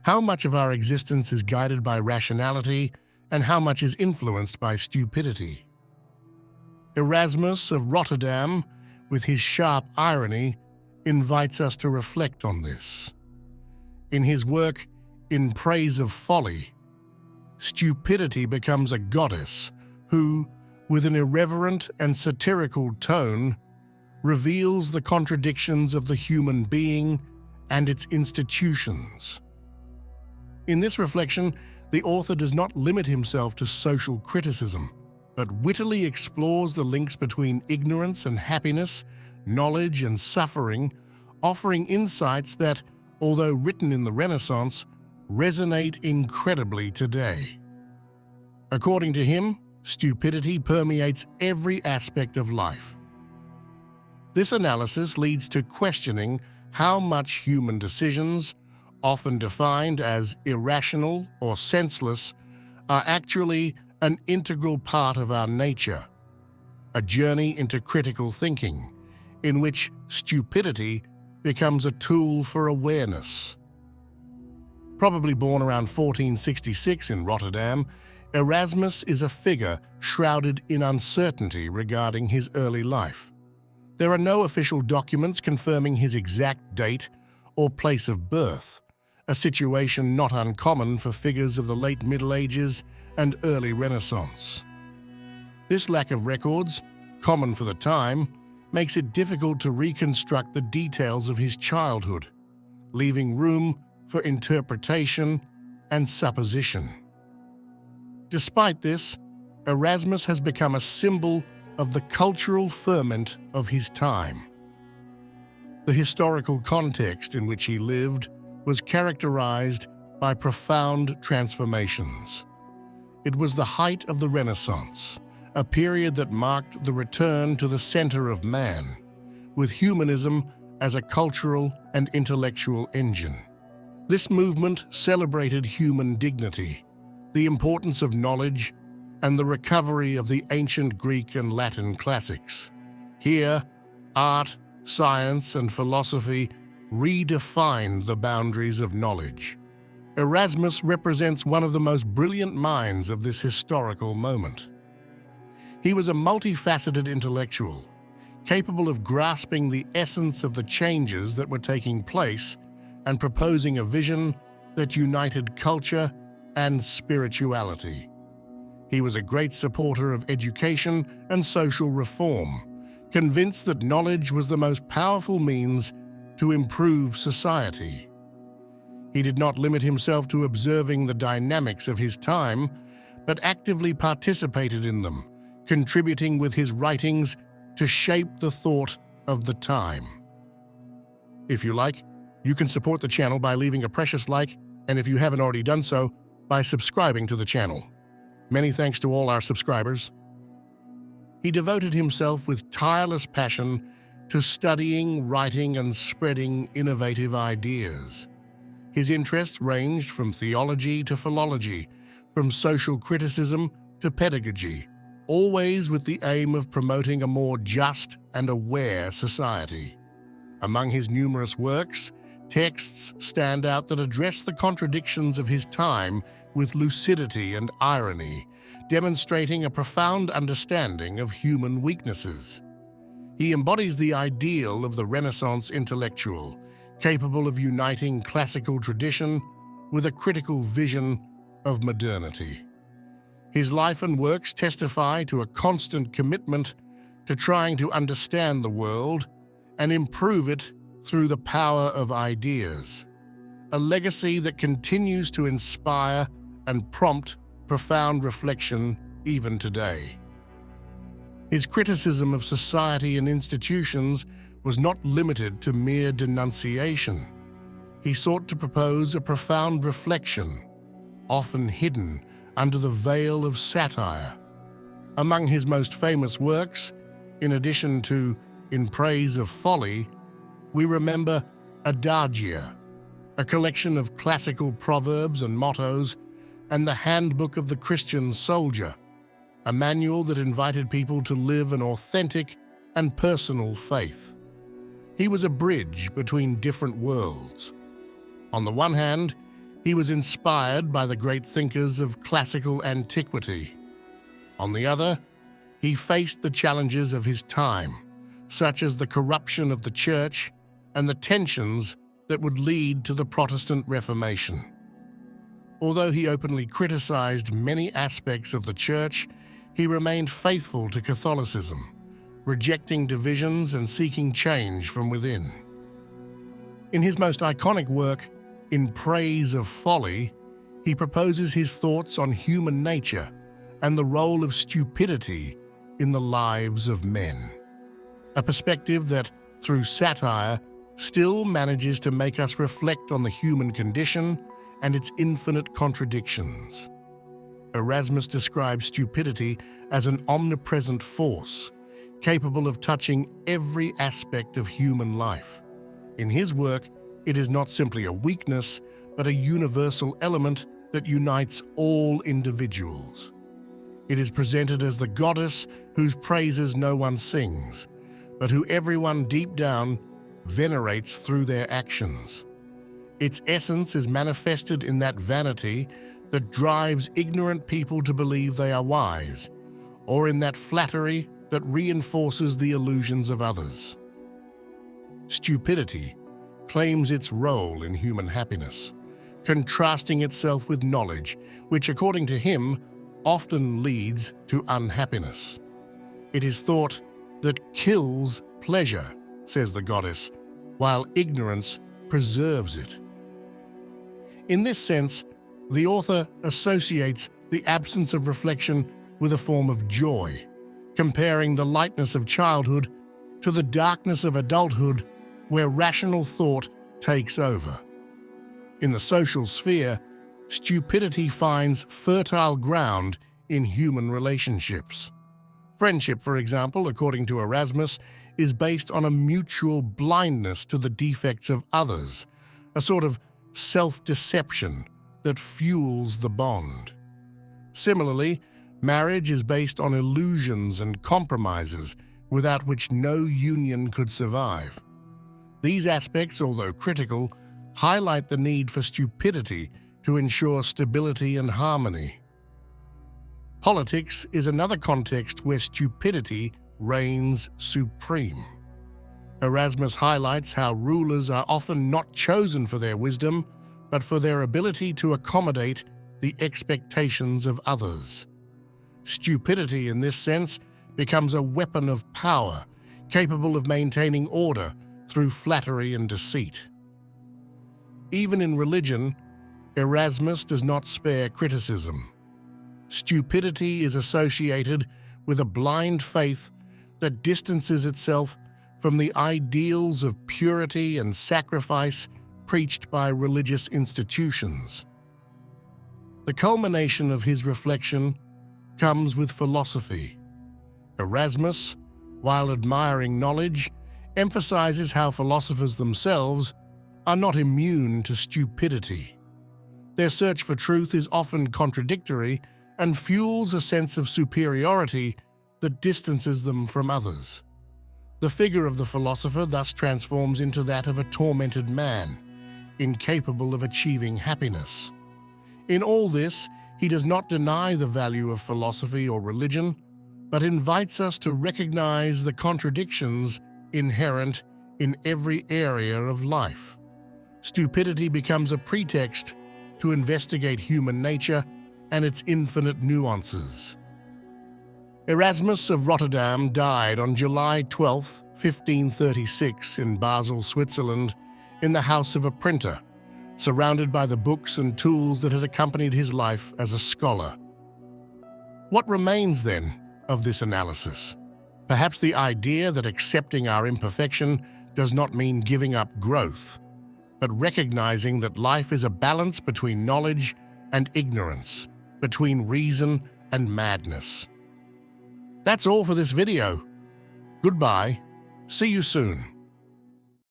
How much of our existence is guided by rationality and how much is influenced by stupidity? Erasmus of Rotterdam, with his sharp irony, invites us to reflect on this. In his work, In Praise of Folly, stupidity becomes a goddess who, with an irreverent and satirical tone, reveals the contradictions of the human being and its institutions. In this reflection, the author does not limit himself to social criticism, but wittily explores the links between ignorance and happiness, knowledge and suffering, offering insights that, although written in the Renaissance, resonate incredibly today. According to him, stupidity permeates every aspect of life. This analysis leads to questioning how much human decisions, often defined as irrational or senseless, are actually an integral part of our nature, a journey into critical thinking, in which stupidity becomes a tool for awareness. Probably born around 1466 in Rotterdam, Erasmus is a figure shrouded in uncertainty regarding his early life. There are no official documents confirming his exact date or place of birth, a situation not uncommon for figures of the late Middle Ages and early Renaissance. This lack of records, common for the time, makes it difficult to reconstruct the details of his childhood, leaving room for interpretation and supposition. Despite this, Erasmus has become a symbol of the cultural ferment of his time. The historical context in which he lived was characterized by profound transformations. It was the height of the Renaissance, a period that marked the return to the center of man, with humanism as a cultural and intellectual engine. This movement celebrated human dignity, the importance of knowledge, and the recovery of the ancient Greek and Latin classics. Here, art, science, and philosophy redefined the boundaries of knowledge. Erasmus represents one of the most brilliant minds of this historical moment. He was a multifaceted intellectual, capable of grasping the essence of the changes that were taking place and proposing a vision that united culture and spirituality. He was a great supporter of education and social reform, convinced that knowledge was the most powerful means to improve society. He did not limit himself to observing the dynamics of his time, but actively participated in them, contributing with his writings to shape the thought of the time. If you like, you can support the channel by leaving a precious like, and if you haven't already done so, by subscribing to the channel. Many thanks to all our subscribers. He devoted himself with tireless passion to studying, writing, and spreading innovative ideas. His interests ranged from theology to philology, from social criticism to pedagogy, always with the aim of promoting a more just and aware society. Among his numerous works, texts stand out that address the contradictions of his time with lucidity and irony, demonstrating a profound understanding of human weaknesses. He embodies the ideal of the Renaissance intellectual, capable of uniting classical tradition with a critical vision of modernity. His life and works testify to a constant commitment to trying to understand the world and improve it through the power of ideas, a legacy that continues to inspire and prompt profound reflection even today. His criticism of society and institutions was not limited to mere denunciation. He sought to propose a profound reflection, often hidden under the veil of satire. Among his most famous works, in addition to In Praise of Folly, we remember Adagia, a collection of classical proverbs and mottos, and the Handbook of the Christian Soldier, a manual that invited people to live an authentic and personal faith. He was a bridge between different worlds. On the one hand, He was inspired by the great thinkers of classical antiquity. On the other, he faced the challenges of his time, such as the corruption of the Church and the tensions that would lead to the Protestant Reformation. Although he openly criticized many aspects of the Church, he remained faithful to Catholicism, rejecting divisions and seeking change from within. In his most iconic work, in Praise of Folly, he proposes his thoughts on human nature and the role of stupidity in the lives of men. A perspective that, through satire, still manages to make us reflect on the human condition and its infinite contradictions. Erasmus describes stupidity as an omnipresent force, capable of touching every aspect of human life. In his work, it is not simply a weakness, but a universal element that unites all individuals. It is presented as the goddess whose praises no one sings, but who everyone deep down venerates through their actions. Its essence is manifested in that vanity that drives ignorant people to believe they are wise, or in that flattery that reinforces the illusions of others. Stupidity claims its role in human happiness, contrasting itself with knowledge, which, according to him, often leads to unhappiness. It is thought that kills pleasure, says the goddess, while ignorance preserves it. In this sense, the author associates the absence of reflection with a form of joy, comparing the lightness of childhood to the darkness of adulthood, where rational thought takes over. In the social sphere, stupidity finds fertile ground in human relationships. Friendship, for example, according to Erasmus, is based on a mutual blindness to the defects of others, a sort of self-deception that fuels the bond. Similarly, marriage is based on illusions and compromises without which no union could survive. These aspects, although critical, highlight the need for stupidity to ensure stability and harmony. Politics is another context where stupidity reigns supreme. Erasmus highlights how rulers are often not chosen for their wisdom, but for their ability to accommodate the expectations of others. Stupidity, in this sense, becomes a weapon of power, capable of maintaining order through flattery and deceit. Even in religion, Erasmus does not spare criticism. Stupidity is associated with a blind faith that distances itself from the ideals of purity and sacrifice preached by religious institutions. The culmination of his reflection comes with philosophy. Erasmus, while admiring knowledge, emphasizes how philosophers themselves are not immune to stupidity. Their search for truth is often contradictory and fuels a sense of superiority that distances them from others. The figure of the philosopher thus transforms into that of a tormented man, incapable of achieving happiness. In all this, he does not deny the value of philosophy or religion, but invites us to recognize the contradictions inherent in every area of life. Stupidity becomes a pretext to investigate human nature and its infinite nuances. Erasmus of Rotterdam died on July 12, 1536, in Basel, Switzerland, in the house of a printer, surrounded by the books and tools that had accompanied his life as a scholar. What remains, then, of this analysis? Perhaps the idea that accepting our imperfection does not mean giving up growth, but recognizing that life is a balance between knowledge and ignorance, between reason and madness. That's all for this video. Goodbye. See you soon.